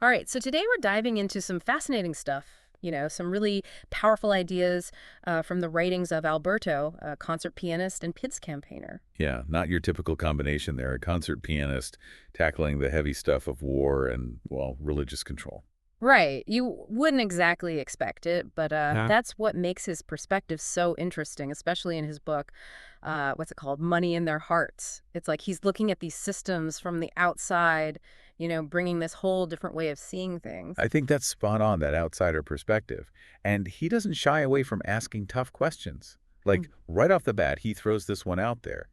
All right, so today we're diving into some fascinating stuff, some really powerful ideas from the writings of Alberto, a concert pianist and PIDS campaigner. Yeah, not your typical combination there. A concert pianist tackling the heavy stuff of war and, well, religious control. Right, you wouldn't exactly expect it, but Yeah. that's what makes his perspective so interesting, especially in his book, what's it called? Money in Their Hearts. It's like he's looking at these systems from the outside, bringing this whole different way of seeing things. I think that's spot on, that outsider perspective. And he doesn't shy away from asking tough questions. Like, right off the bat, he throws this one out there.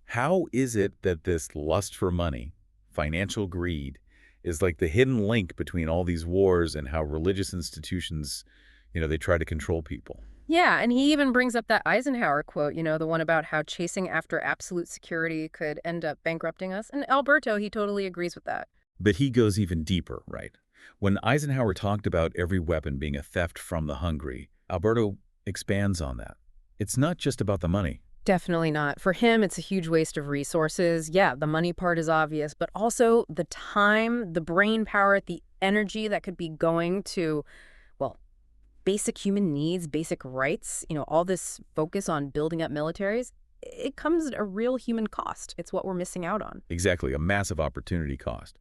How is it that this lust for money, financial greed, is like the hidden link between all these wars and how religious institutions, they try to control people? Yeah, and he even brings up that Eisenhower quote, the one about how chasing after absolute security could end up bankrupting us. And Alberto, he totally agrees with that. But he goes even deeper, right? When Eisenhower talked about every weapon being a theft from the hungry, Alberto expands on that. It's not just about the money. Definitely not. For him, it's a huge waste of resources. Yeah, the money part is obvious, but also the time, the brain power, the energy that could be going to, well, basic human needs, basic rights, all this focus on building up militaries, it comes at a real human cost. It's what we're missing out on. Exactly, a massive opportunity cost.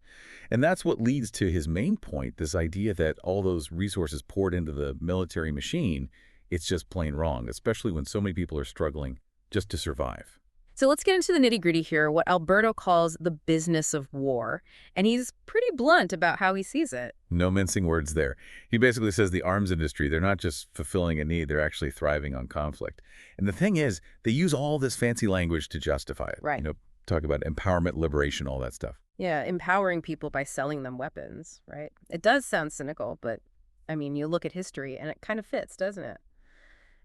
And that's what leads to his main point, this idea that all those resources poured into the military machine, it's just plain wrong, especially when so many people are struggling just to survive. So let's get into the nitty-gritty here, what Alberto calls the business of war. And he's pretty blunt about how he sees it. No mincing words there. He basically says the arms industry, they're not just fulfilling a need, they're actually thriving on conflict. And the thing is, they use all this fancy language to justify it. Right. Talk about empowerment, liberation, all that stuff. Yeah, empowering people by selling them weapons, right? It does sound cynical, but I mean, you look at history and it kind of fits, doesn't it?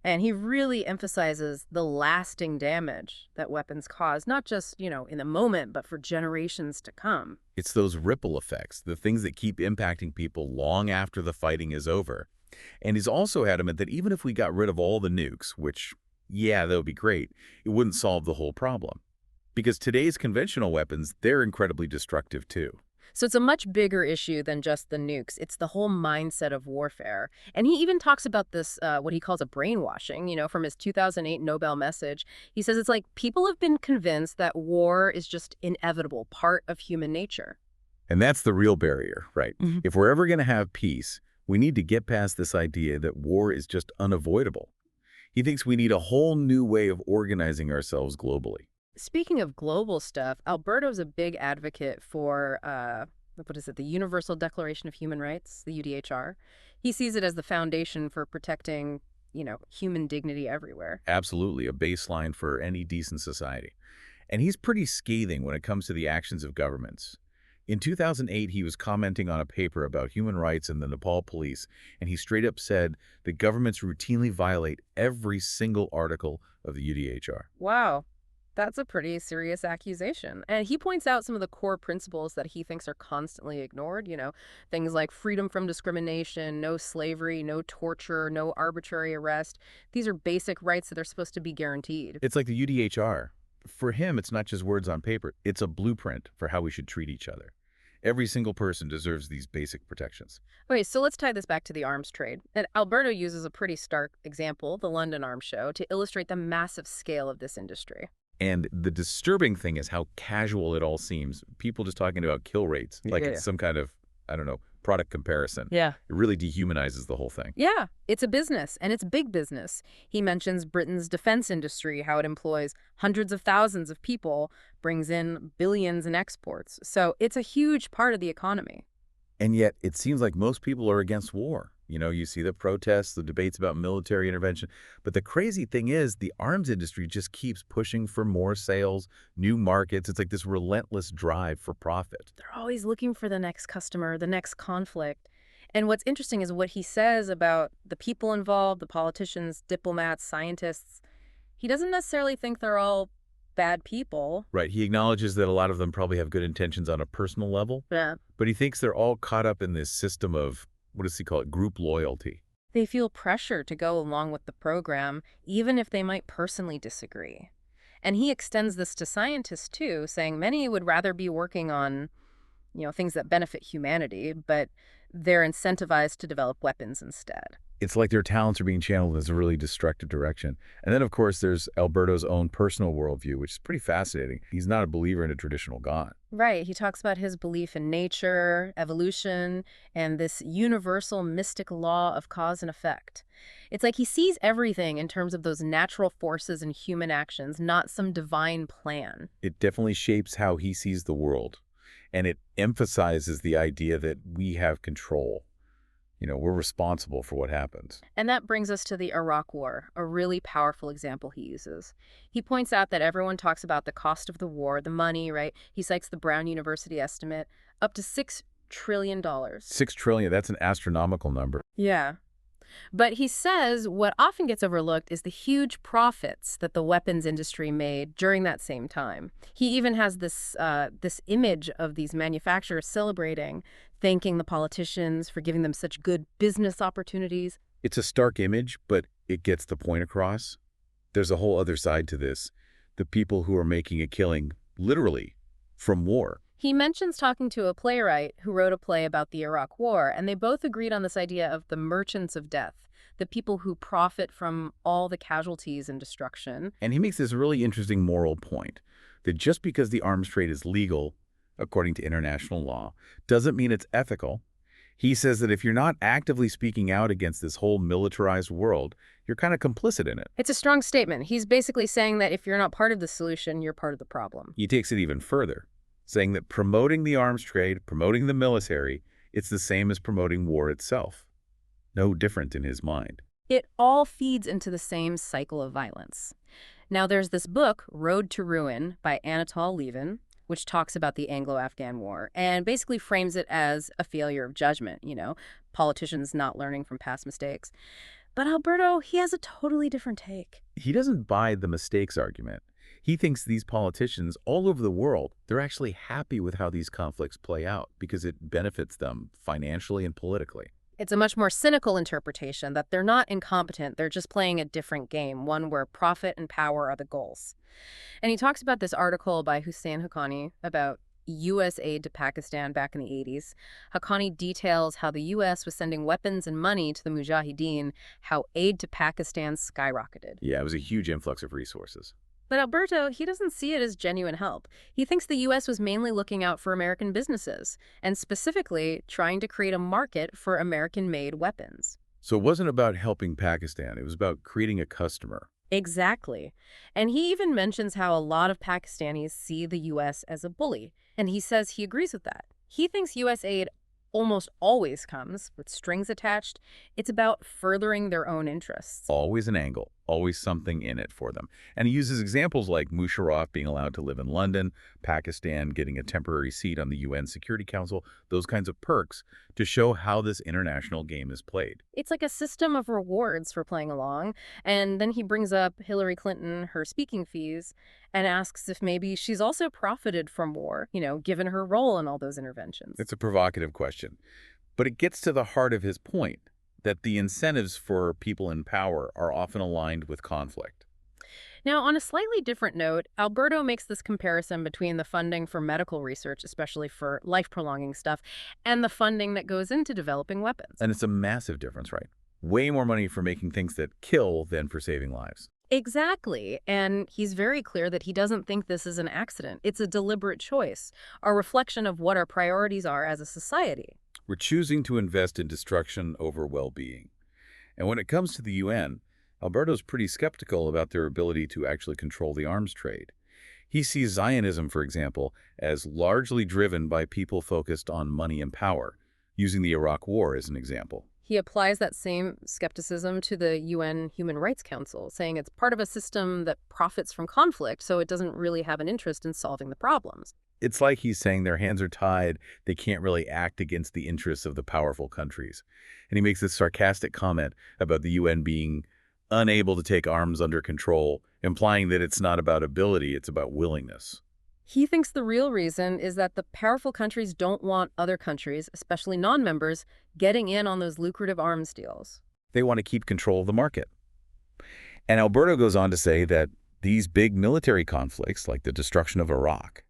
And he really emphasizes the lasting damage that weapons cause, not just, in the moment, but for generations to come. It's those ripple effects, the things that keep impacting people long after the fighting is over. And he's also adamant that even if we got rid of all the nukes, which, yeah, that would be great, it wouldn't solve the whole problem. Because today's conventional weapons, they're incredibly destructive too. So it's a much bigger issue than just the nukes. It's the whole mindset of warfare. And he even talks about this, what he calls a brainwashing, from his 2008 Nobel message. He says it's like people have been convinced that war is just inevitable, part of human nature. And that's the real barrier, right? Mhm. If we're ever going to have peace, we need to get past this idea that war is just unavoidable. He thinks we need a whole new way of organizing ourselves globally. Speaking of global stuff, Alberto's a big advocate for, what is it, the Universal Declaration of Human Rights, the UDHR. He sees it as the foundation for protecting, human dignity everywhere. Absolutely, a baseline for any decent society. And he's pretty scathing when it comes to the actions of governments. In 2008, he was commenting on a paper about human rights and the Nepal police, and he straight up said that governments routinely violate every single article of the UDHR. Wow. That's a pretty serious accusation. And he points out some of the core principles that he thinks are constantly ignored, things like freedom from discrimination, no slavery, no torture, no arbitrary arrest. These are basic rights that are supposed to be guaranteed. It's like the UDHR. For him, it's not just words on paper. It's a blueprint for how we should treat each other. Every single person deserves these basic protections. Okay, so let's tie this back to the arms trade. And Alberto uses a pretty stark example, the London Arms Show, to illustrate the massive scale of this industry. And the disturbing thing is how casual it all seems. People just talking about kill rates, like Yeah. it's some kind of, I don't know, product comparison. Yeah. It really dehumanizes the whole thing. Yeah, it's a business, and it's big business. He mentions Britain's defense industry, how it employs hundreds of thousands of people, brings in billions in exports. So it's a huge part of the economy. And yet, it seems like most people are against war. You see the protests, the debates about military intervention. But the crazy thing is, the arms industry just keeps pushing for more sales, new markets. It's like this relentless drive for profit. They're always looking for the next customer, the next conflict. And what's interesting is what he says about the people involved, the politicians, diplomats, scientists. He doesn't necessarily think they're all bad people. Right. He acknowledges that a lot of them probably have good intentions on a personal level, Yeah. but he thinks they're all caught up in this system of, what does he call it, group loyalty. They feel pressure to go along with the program, even if they might personally disagree. And he extends this to scientists, too, saying many would rather be working on, things that benefit humanity, but they're incentivized to develop weapons instead. It's like their talents are being channeled in a really destructive direction. And then, of course, there's Alberto's own personal worldview, which is pretty fascinating. He's not a believer in a traditional God. Right. He talks about his belief in nature, evolution, and this universal mystic law of cause and effect. It's like he sees everything in terms of those natural forces and human actions, not some divine plan. It definitely shapes how he sees the world. And it emphasizes the idea that we have control. We're responsible for what happens. And that brings us to the Iraq War, a really powerful example he uses. He points out that everyone talks about the cost of the war, the money, right? He cites the Brown University estimate, up to $6 trillion. $6 trillion, that's an astronomical number. Yeah. But he says what often gets overlooked is the huge profits that the weapons industry made during that same time. He even has this image of these manufacturers celebrating, thanking the politicians for giving them such good business opportunities. It's a stark image, but it gets the point across. There's a whole other side to this. The people who are making a killing, literally, from war. He mentions talking to a playwright who wrote a play about the Iraq War, and they both agreed on this idea of the merchants of death, the people who profit from all the casualties and destruction. And he makes this really interesting moral point, that just because the arms trade is legal, according to international law, doesn't mean it's ethical. He says that if you're not actively speaking out against this whole militarized world, you're kind of complicit in it. It's a strong statement. He's basically saying that if you're not part of the solution, you're part of the problem. He takes it even further, saying that promoting the arms trade, promoting the military, it's the same as promoting war itself. No different in his mind. It all feeds into the same cycle of violence. Now, there's this book, Road to Ruin, by Anatol Lieven, which talks about the Anglo-Afghan War and basically frames it as a failure of judgment, politicians not learning from past mistakes. But Alberto, he has a totally different take. He doesn't buy the mistakes argument. He thinks these politicians all over the world, they're actually happy with how these conflicts play out because it benefits them financially and politically. It's a much more cynical interpretation that they're not incompetent, they're just playing a different game, one where profit and power are the goals. And he talks about this article by Hussein Haqqani about U.S. aid to Pakistan back in the 80s. Haqqani details how the U.S. was sending weapons and money to the Mujahideen, how aid to Pakistan skyrocketed. Yeah, it was a huge influx of resources. But Alberto, he doesn't see it as genuine help. He thinks the U.S. was mainly looking out for American businesses, and specifically trying to create a market for American-made weapons. So it wasn't about helping Pakistan. It was about creating a customer. Exactly. And he even mentions how a lot of Pakistanis see the U.S. as a bully, and he says he agrees with that. He thinks U.S. aid almost always comes with strings attached. It's about furthering their own interests. Always an angle, always something in it for them. And he uses examples like Musharraf being allowed to live in London, Pakistan getting a temporary seat on the UN Security Council, those kinds of perks to show how this international game is played. It's like a system of rewards for playing along. And then he brings up Hillary Clinton, her speaking fees, and asks if maybe she's also profited from war, given her role in all those interventions. It's a provocative question, but it gets to the heart of his point that the incentives for people in power are often aligned with conflict. Now, on a slightly different note, Alberto makes this comparison between the funding for medical research, especially for life-prolonging stuff, and the funding that goes into developing weapons. And it's a massive difference, right? Way more money for making things that kill than for saving lives. Exactly. And he's very clear that he doesn't think this is an accident. It's a deliberate choice, a reflection of what our priorities are as a society. We're choosing to invest in destruction over well-being. And when it comes to the UN, Alberto's pretty skeptical about their ability to actually control the arms trade. He sees Zionism, for example, as largely driven by people focused on money and power, using the Iraq War as an example. He applies that same skepticism to the UN Human Rights Council, saying it's part of a system that profits from conflict, so it doesn't really have an interest in solving the problems. It's like he's saying their hands are tied, they can't really act against the interests of the powerful countries. And he makes this sarcastic comment about the UN being unable to take arms under control, implying that it's not about ability, it's about willingness. He thinks the real reason is that the powerful countries don't want other countries, especially non-members, getting in on those lucrative arms deals. They want to keep control of the market. And Alberto goes on to say that these big military conflicts, like the destruction of Iraq,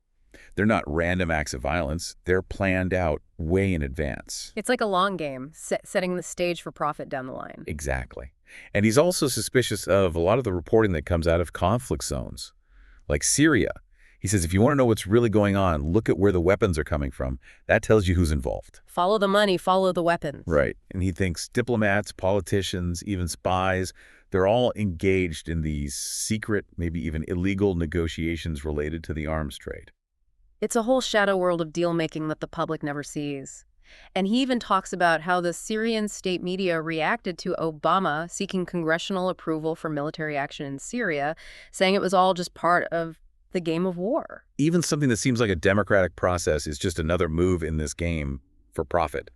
They're not random acts of violence. They're planned out way in advance. It's like a long game, setting the stage for profit down the line. Exactly. And he's also suspicious of a lot of the reporting that comes out of conflict zones, like Syria. He says if you want to know what's really going on, look at where the weapons are coming from. That tells you who's involved. Follow the money, follow the weapons. Right. And he thinks diplomats, politicians, even spies, they're all engaged in these secret, maybe even illegal negotiations related to the arms trade. It's a whole shadow world of deal-making that the public never sees. And he even talks about how the Syrian state media reacted to Obama seeking congressional approval for military action in Syria, saying it was all just part of the game of war. Even something that seems like a democratic process is just another move in this game for profit,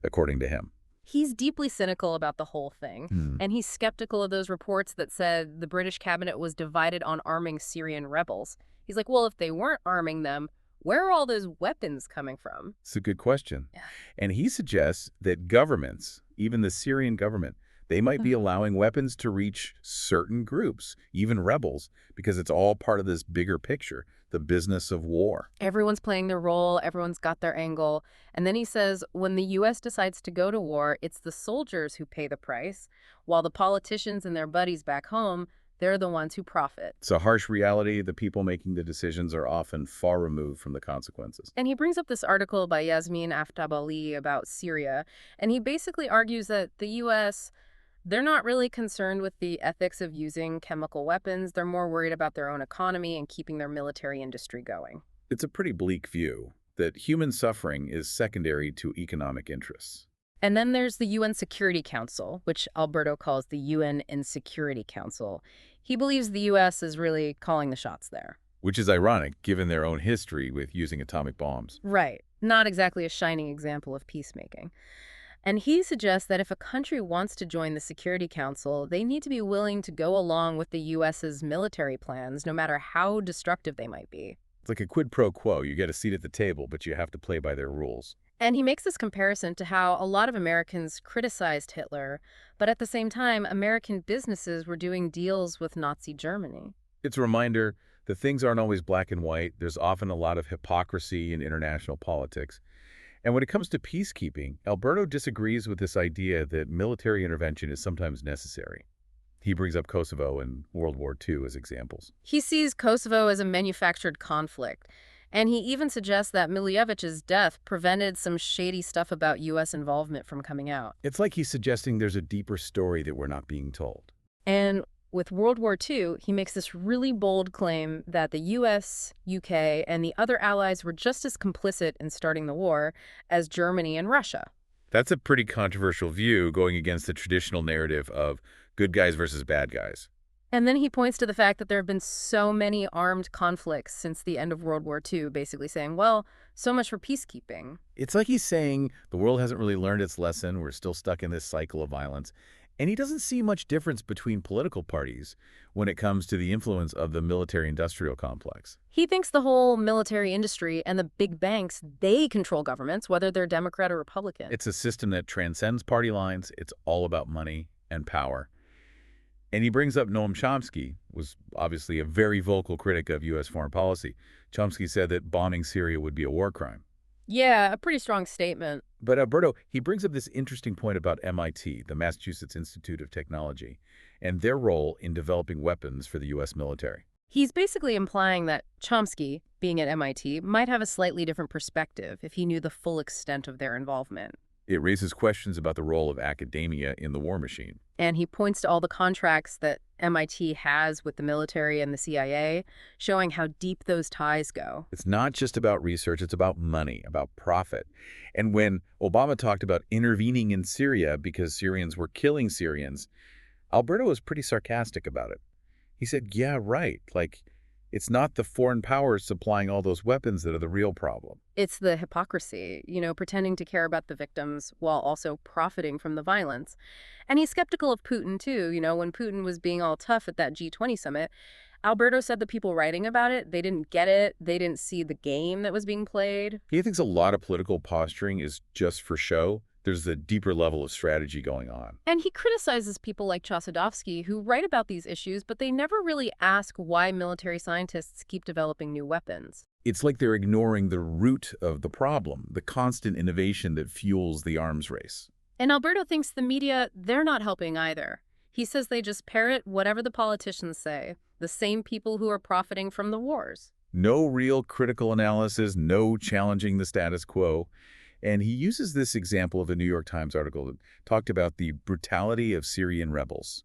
according to him. He's deeply cynical about the whole thing, and he's skeptical of those reports that said the British cabinet was divided on arming Syrian rebels. He's like, well, if they weren't arming them, where are all those weapons coming from? It's a good question. Yeah. And he suggests that governments, even the Syrian government, they might be allowing weapons to reach certain groups, even rebels, because it's all part of this bigger picture, the business of war. Everyone's playing their role, everyone's got their angle. And then he says, when the U.S. decides to go to war, it's the soldiers who pay the price, while the politicians and their buddies back home, they're the ones who profit. It's a harsh reality. The people making the decisions are often far removed from the consequences. And he brings up this article by Yasmin Aftabali about Syria, and he basically argues that the U.S., they're not really concerned with the ethics of using chemical weapons. They're more worried about their own economy and keeping their military industry going. It's a pretty bleak view that human suffering is secondary to economic interests. And then there's the UN Security Council, which Alberto calls the UN Insecurity Council. He believes the U.S. is really calling the shots there. Which is ironic, given their own history with using atomic bombs. Right. Not exactly a shining example of peacemaking. And he suggests that if a country wants to join the Security Council, they need to be willing to go along with the U.S.'s military plans, no matter how destructive they might be. It's like a quid pro quo. You get a seat at the table, but you have to play by their rules. And he makes this comparison to how a lot of Americans criticized Hitler, but at the same time, American businesses were doing deals with Nazi Germany. It's a reminder that things aren't always black and white. There's often a lot of hypocrisy in international politics. And when it comes to peacekeeping, Alberto disagrees with this idea that military intervention is sometimes necessary. He brings up Kosovo and World War II as examples. He sees Kosovo as a manufactured conflict, and he even suggests that Milojevic's death prevented some shady stuff about U.S. involvement from coming out. It's like he's suggesting there's a deeper story that we're not being told. And with World War II, he makes this really bold claim that the U.S., UK, and the other allies were just as complicit in starting the war as Germany and Russia. That's a pretty controversial view, going against the traditional narrative of good guys versus bad guys. And then he points to the fact that there have been so many armed conflicts since the end of World War II, basically saying, well, so much for peacekeeping. It's like he's saying the world hasn't really learned its lesson. We're still stuck in this cycle of violence. And he doesn't see much difference between political parties when it comes to the influence of the military-industrial complex. He thinks the whole military industry and the big banks, they control governments, whether they're Democrat or Republican. It's a system that transcends party lines. It's all about money and power. And he brings up Noam Chomsky, was obviously a very vocal critic of U.S. foreign policy. Chomsky said that bombing Syria would be a war crime. Yeah, a pretty strong statement. But Alberto, he brings up this interesting point about MIT, the Massachusetts Institute of Technology, and their role in developing weapons for the U.S. military. He's basically implying that Chomsky, being at MIT, might have a slightly different perspective if he knew the full extent of their involvement. It raises questions about the role of academia in the war machine. And he points to all the contracts that MIT has with the military and the CIA, showing how deep those ties go. It's not just about research, it's about money, about profit. And when Obama talked about intervening in Syria because Syrians were killing Syrians, Alberto was pretty sarcastic about it. He said, yeah, right, like, it's not the foreign powers supplying all those weapons that are the real problem. It's the hypocrisy, pretending to care about the victims while also profiting from the violence. And he's skeptical of Putin, too. When Putin was being all tough at that G20 summit, Alberto said the people writing about it, they didn't get it. They didn't see the game that was being played. He thinks a lot of political posturing is just for show, There's a deeper level of strategy going on. And he criticizes people like Chossudovsky who write about these issues, but they never really ask why military scientists keep developing new weapons. It's like they're ignoring the root of the problem, the constant innovation that fuels the arms race. And Alberto thinks the media, they're not helping either. He says they just parrot whatever the politicians say, the same people who are profiting from the wars. No real critical analysis, no challenging the status quo. And he uses this example of a New York Times article that talked about the brutality of Syrian rebels.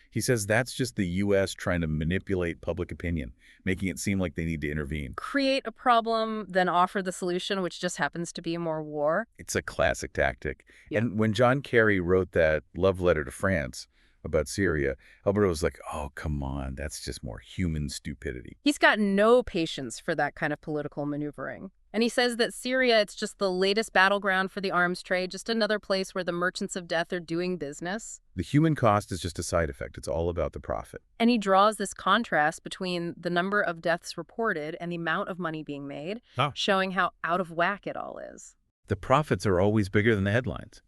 He says that's just the U.S. trying to manipulate public opinion, making it seem like they need to intervene. Create a problem, then offer the solution, which just happens to be more war. It's a classic tactic. Yeah. And when John Kerry wrote that love letter to France about Syria, Alberto was like, oh, come on, that's just more human stupidity. He's got no patience for that kind of political maneuvering. And he says that Syria, it's just the latest battleground for the arms trade, just another place where the merchants of death are doing business. The human cost is just a side effect. It's all about the profit. And he draws this contrast between the number of deaths reported and the amount of money being made, showing how out of whack it all is. The profits are always bigger than the headlines.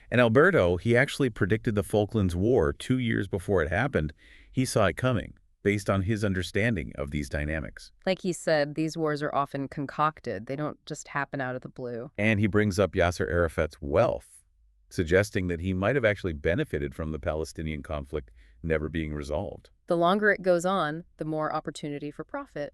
And Alberto, he actually predicted the Falklands War 2 years before it happened. He saw it coming, based on his understanding of these dynamics. Like he said, these wars are often concocted. They don't just happen out of the blue. And he brings up Yasser Arafat's wealth, suggesting that he might have actually benefited from the Palestinian conflict never being resolved. The longer it goes on, the more opportunity for profit.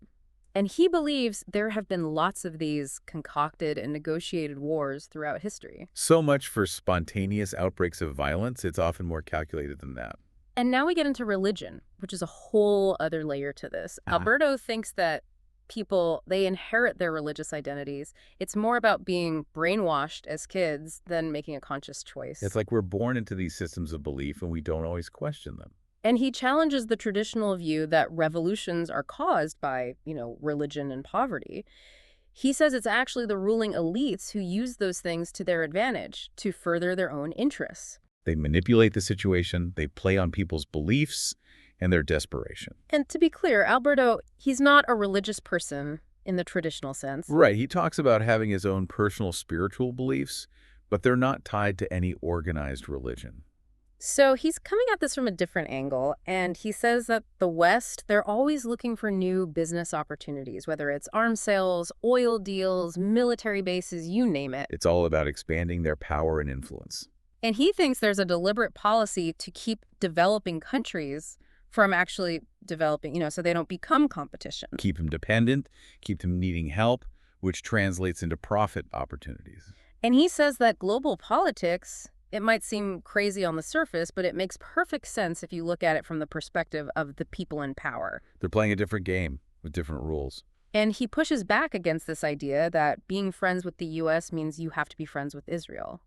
And he believes there have been lots of these concocted and negotiated wars throughout history. So much for spontaneous outbreaks of violence. It's often more calculated than that. And now we get into religion, which is a whole other layer to this. Alberto thinks that people, they inherit their religious identities. It's more about being brainwashed as kids than making a conscious choice. It's like we're born into these systems of belief and we don't always question them. And he challenges the traditional view that revolutions are caused by, religion and poverty. He says it's actually the ruling elites who use those things to their advantage to further their own interests. They manipulate the situation, they play on people's beliefs and their desperation. And to be clear, Alberto, he's not a religious person in the traditional sense. Right. He talks about having his own personal spiritual beliefs, but they're not tied to any organized religion. So he's coming at this from a different angle, and he says that the West, they're always looking for new business opportunities, whether it's arms sales, oil deals, military bases, you name it. It's all about expanding their power and influence. And he thinks there's a deliberate policy to keep developing countries from actually developing, so they don't become competition. Keep them dependent, keep them needing help, which translates into profit opportunities. And he says that global politics, it might seem crazy on the surface, but it makes perfect sense if you look at it from the perspective of the people in power. They're playing a different game with different rules. And he pushes back against this idea that being friends with the U.S. means you have to be friends with Israel.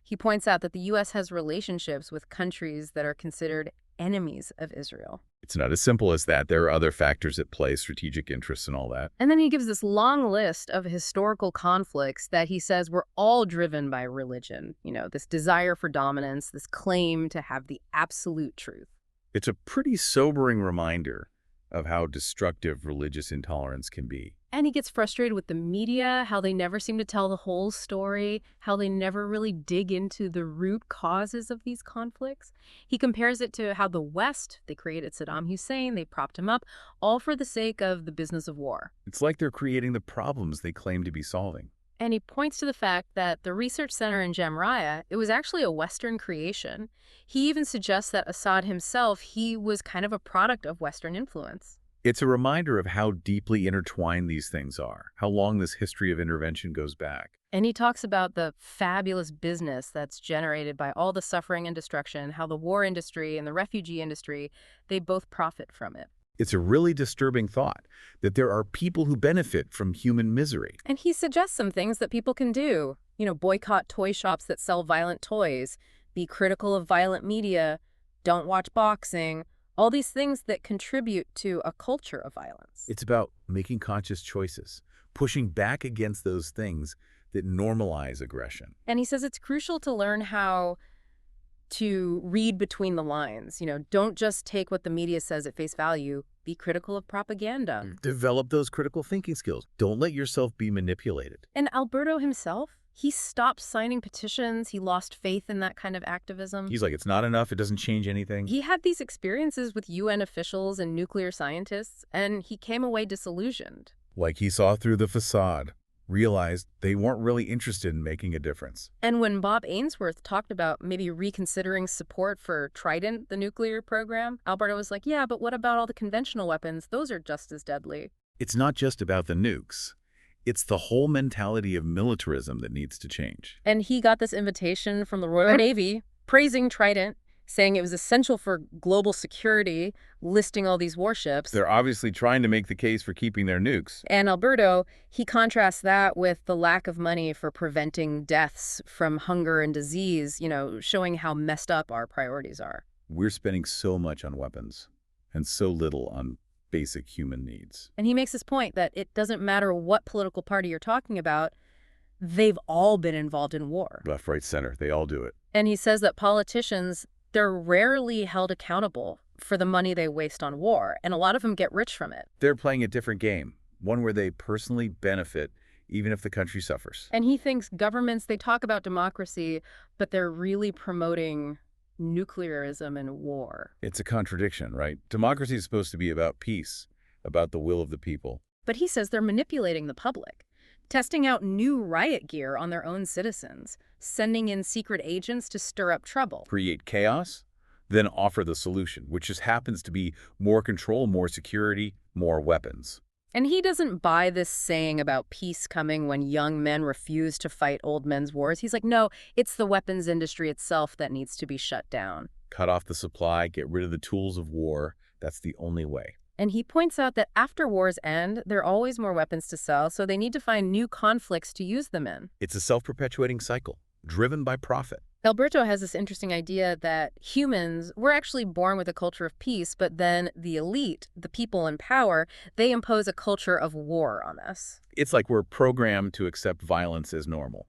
He points out that the U.S. has relationships with countries that are considered enemies of Israel. It's not as simple as that. There are other factors at play, strategic interests and all that. And then he gives this long list of historical conflicts that he says were all driven by religion. This desire for dominance, this claim to have the absolute truth. It's a pretty sobering reminder of how destructive religious intolerance can be. And he gets frustrated with the media, how they never seem to tell the whole story, how they never really dig into the root causes of these conflicts. He compares it to how the West, they created Saddam Hussein, they propped him up, all for the sake of the business of war. It's like they're creating the problems they claim to be solving. And he points to the fact that the research center in Jamraya, it was actually a Western creation. He even suggests that Assad himself, he was kind of a product of Western influence. It's a reminder of how deeply intertwined these things are, how long this history of intervention goes back. And he talks about the fabulous business that's generated by all the suffering and destruction, how the war industry and the refugee industry, they both profit from it. It's a really disturbing thought that there are people who benefit from human misery. And he suggests some things that people can do. Boycott toy shops that sell violent toys, be critical of violent media, don't watch boxing, all these things that contribute to a culture of violence. It's about making conscious choices, pushing back against those things that normalize aggression. And he says it's crucial to learn how to read between the lines. Don't just take what the media says at face value. Be critical of propaganda. Develop those critical thinking skills. Don't let yourself be manipulated. And Alberto himself, He stopped signing petitions. He lost faith in that kind of activism. He's like, it's not enough. It doesn't change anything. He had these experiences with UN officials and nuclear scientists, and he came away disillusioned. Like he saw through the facade, realized they weren't really interested in making a difference. And when Bob Ainsworth talked about maybe reconsidering support for Trident, the nuclear program, Alberto was like, yeah, but what about all the conventional weapons? Those are just as deadly. It's not just about the nukes. It's the whole mentality of militarism that needs to change. And he got this invitation from the Royal Navy praising Trident, saying it was essential for global security, listing all these warships. They're obviously trying to make the case for keeping their nukes. And Alberto, he contrasts that with the lack of money for preventing deaths from hunger and disease, showing how messed up our priorities are. We're spending so much on weapons and so little on basic human needs. And he makes this point that it doesn't matter what political party you're talking about, they've all been involved in war. Left, right, center, they all do it. And he says that politicians, they're rarely held accountable for the money they waste on war, and a lot of them get rich from it. They're playing a different game, one where they personally benefit even if the country suffers. And he thinks governments, they talk about democracy, but they're really promoting nuclearism and war. It's a contradiction, right? Democracy is supposed to be about peace, about the will of the people. But he says they're manipulating the public, testing out new riot gear on their own citizens, sending in secret agents to stir up trouble. Create chaos, then offer the solution, which just happens to be more control, more security, more weapons. And he doesn't buy this saying about peace coming when young men refuse to fight old men's wars. He's like, no, it's the weapons industry itself that needs to be shut down. Cut off the supply, get rid of the tools of war. That's the only way. And he points out that after wars end, there are always more weapons to sell, so they need to find new conflicts to use them in. It's a self-perpetuating cycle, driven by profit. Alberto has this interesting idea that humans, we're actually born with a culture of peace, but then the elite, the people in power, they impose a culture of war on us. It's like we're programmed to accept violence as normal.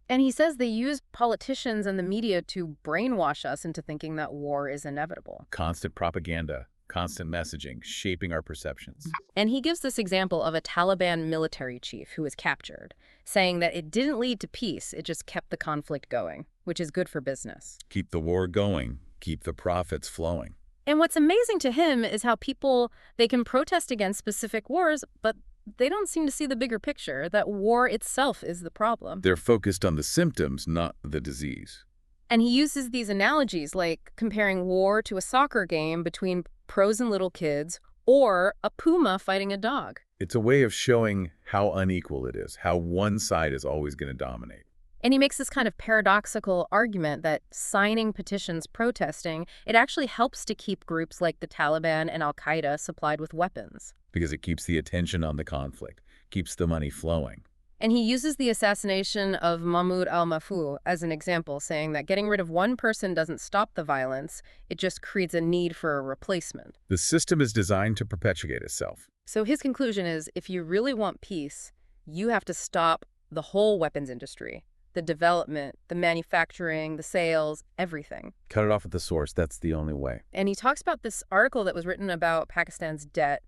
And he says they use politicians and the media to brainwash us into thinking that war is inevitable. Constant propaganda, constant messaging, shaping our perceptions. And he gives this example of a Taliban military chief who was captured, saying that it didn't lead to peace, it just kept the conflict going, which is good for business. Keep the war going, keep the profits flowing. And what's amazing to him is how people, they can protest against specific wars, but they don't seem to see the bigger picture, that war itself is the problem. They're focused on the symptoms, not the disease. And he uses these analogies like comparing war to a soccer game between pros and little kids, or a puma fighting a dog. It's a way of showing how unequal it is, how one side is always going to dominate. And he makes this kind of paradoxical argument that signing petitions, protesting, it actually helps to keep groups like the Taliban and Al-Qaeda supplied with weapons. Because it keeps the attention on the conflict, keeps the money flowing. And he uses the assassination of Mahmoud al-Mafou as an example, saying that getting rid of one person doesn't stop the violence, it just creates a need for a replacement. The system is designed to perpetuate itself. So his conclusion is, if you really want peace, you have to stop the whole weapons industry, the development, the manufacturing, the sales, everything. Cut it off at the source. That's the only way. And he talks about this article that was written about Pakistan's debt.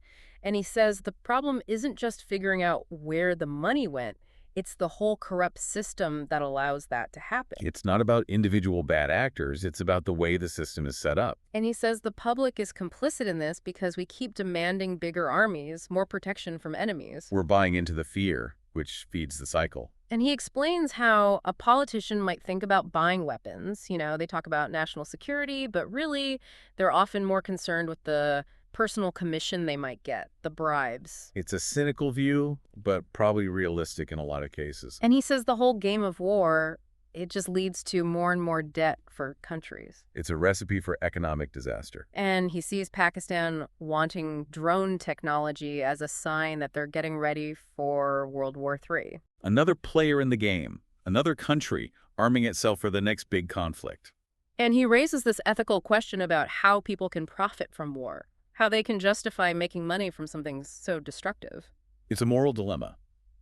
And he says the problem isn't just figuring out where the money went. It's the whole corrupt system that allows that to happen. It's not about individual bad actors. It's about the way the system is set up. And he says the public is complicit in this because we keep demanding bigger armies, more protection from enemies. We're buying into the fear, which feeds the cycle. And he explains how a politician might think about buying weapons. They talk about national security, but really they're often more concerned with the personal commission they might get, the bribes. It's a cynical view, but probably realistic in a lot of cases. And he says the whole game of war, it just leads to more and more debt for countries. It's a recipe for economic disaster. And he sees Pakistan wanting drone technology as a sign that they're getting ready for World War III. Another player in the game, another country arming itself for the next big conflict. And he raises this ethical question about how people can profit from war, how they can justify making money from something so destructive. It's a moral dilemma,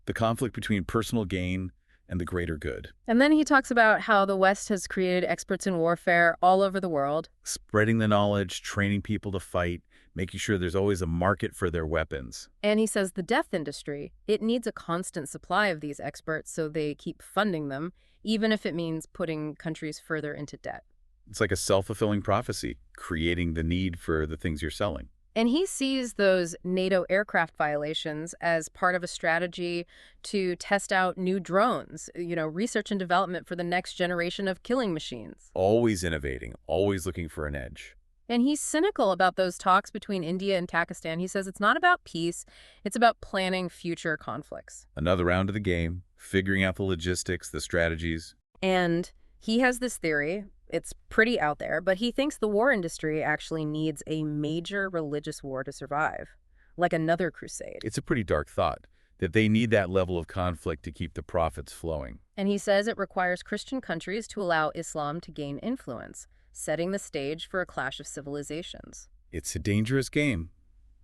the conflict between personal gain and the greater good. And then he talks about how the West has created experts in warfare all over the world. Spreading the knowledge, training people to fight, making sure there's always a market for their weapons. And he says the death industry, it needs a constant supply of these experts so they keep funding them, even if it means putting countries further into debt. It's like a self-fulfilling prophecy, creating the need for the things you're selling. And he sees those NATO aircraft violations as part of a strategy to test out new drones, research and development for the next generation of killing machines. Always innovating, always looking for an edge. And he's cynical about those talks between India and Pakistan. He says it's not about peace, it's about planning future conflicts. Another round of the game, figuring out the logistics, the strategies. And he has this theory. It's pretty out there, but he thinks the war industry actually needs a major religious war to survive, like another crusade. It's a pretty dark thought, that they need that level of conflict to keep the profits flowing. And he says it requires Christian countries to allow Islam to gain influence, setting the stage for a clash of civilizations. It's a dangerous game,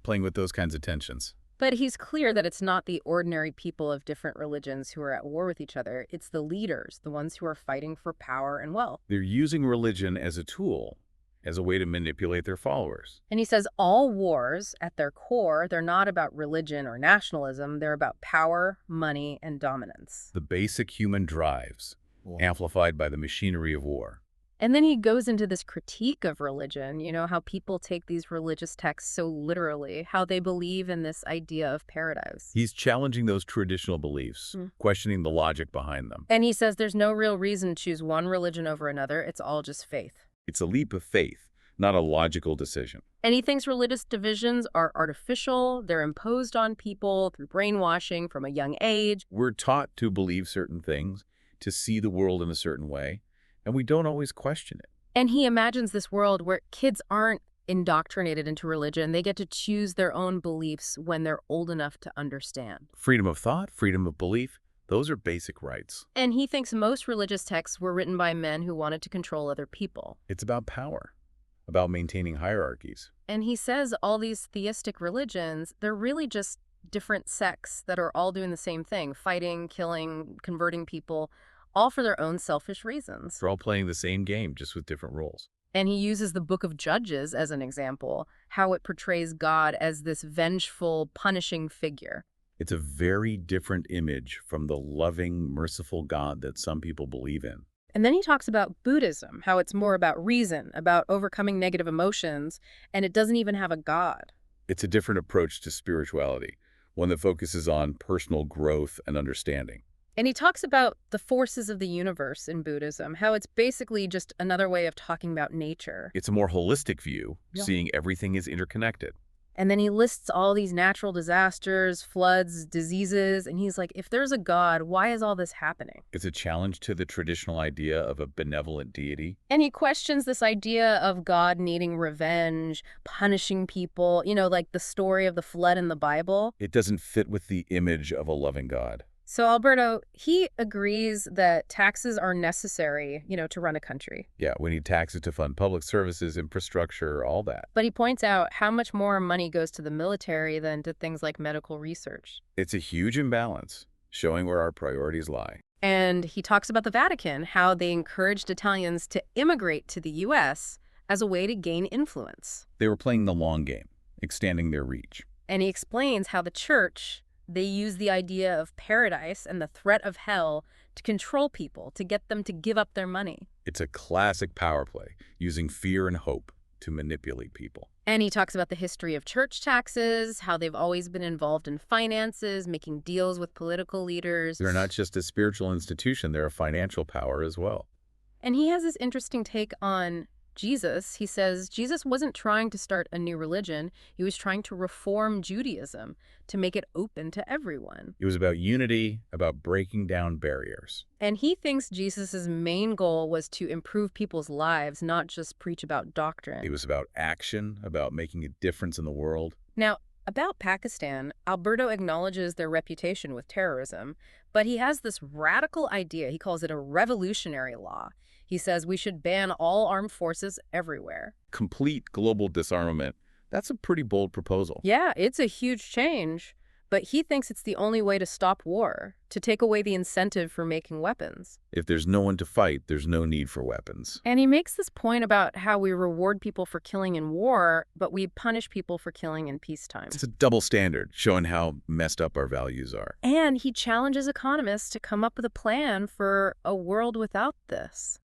playing with those kinds of tensions. But he's clear that it's not the ordinary people of different religions who are at war with each other. It's the leaders, the ones who are fighting for power and wealth. They're using religion as a tool, as a way to manipulate their followers. And he says all wars, at their core, they're not about religion or nationalism. They're about power, money, and dominance. The basic human drives, amplified by the machinery of war. And then he goes into this critique of religion, how people take these religious texts so literally, how they believe in this idea of paradise. He's challenging those traditional beliefs, questioning the logic behind them. And he says there's no real reason to choose one religion over another. It's all just faith. It's a leap of faith, not a logical decision. And he thinks religious divisions are artificial. They're imposed on people through brainwashing from a young age. We're taught to believe certain things, to see the world in a certain way, and we don't always question it. And he imagines this world where kids aren't indoctrinated into religion. They get to choose their own beliefs when they're old enough to understand. Freedom of thought, freedom of belief, those are basic rights. And he thinks most religious texts were written by men who wanted to control other people. It's about power, about maintaining hierarchies. And he says all these theistic religions, they're really just different sects that are all doing the same thing, fighting, killing, converting people, all for their own selfish reasons. They're all playing the same game, just with different roles. And he uses the Book of Judges as an example, how it portrays God as this vengeful, punishing figure. It's a very different image from the loving, merciful God that some people believe in. And then he talks about Buddhism, how it's more about reason, about overcoming negative emotions, and it doesn't even have a God. It's a different approach to spirituality, one that focuses on personal growth and understanding. And he talks about the forces of the universe in Buddhism, how it's basically just another way of talking about nature. It's a more holistic view, seeing everything is interconnected. And then he lists all these natural disasters, floods, diseases, and he's like, if there's a God, why is all this happening? It's a challenge to the traditional idea of a benevolent deity. And he questions this idea of God needing revenge, punishing people, like the story of the flood in the Bible. It doesn't fit with the image of a loving God. So Alberto, he agrees that taxes are necessary, to run a country. Yeah, we need taxes to fund public services, infrastructure, all that. But he points out how much more money goes to the military than to things like medical research. It's a huge imbalance, showing where our priorities lie. And he talks about the Vatican, how they encouraged Italians to immigrate to the U.S. as a way to gain influence. They were playing the long game, extending their reach. And he explains how the church, they use the idea of paradise and the threat of hell to control people, to get them to give up their money. It's a classic power play, using fear and hope to manipulate people. And he talks about the history of church taxes, how they've always been involved in finances, making deals with political leaders. They're not just a spiritual institution, they're a financial power as well. And he has this interesting take on Jesus. He says Jesus wasn't trying to start a new religion. He was trying to reform Judaism, to make it open to everyone. It was about unity, about breaking down barriers. And he thinks Jesus's main goal was to improve people's lives, not just preach about doctrine. It was about action, about making a difference in the world. Now, about Pakistan, Alberto acknowledges their reputation with terrorism, but he has this radical idea. He calls it a revolutionary law. He says we should ban all armed forces everywhere. Complete global disarmament. That's a pretty bold proposal. Yeah, it's a huge change. but he thinks it's the only way to stop war, to take away the incentive for making weapons. If there's no one to fight, there's no need for weapons. And he makes this point about how we reward people for killing in war, but we punish people for killing in peacetime. It's a double standard, showing how messed up our values are. And he challenges economists to come up with a plan for a world without this.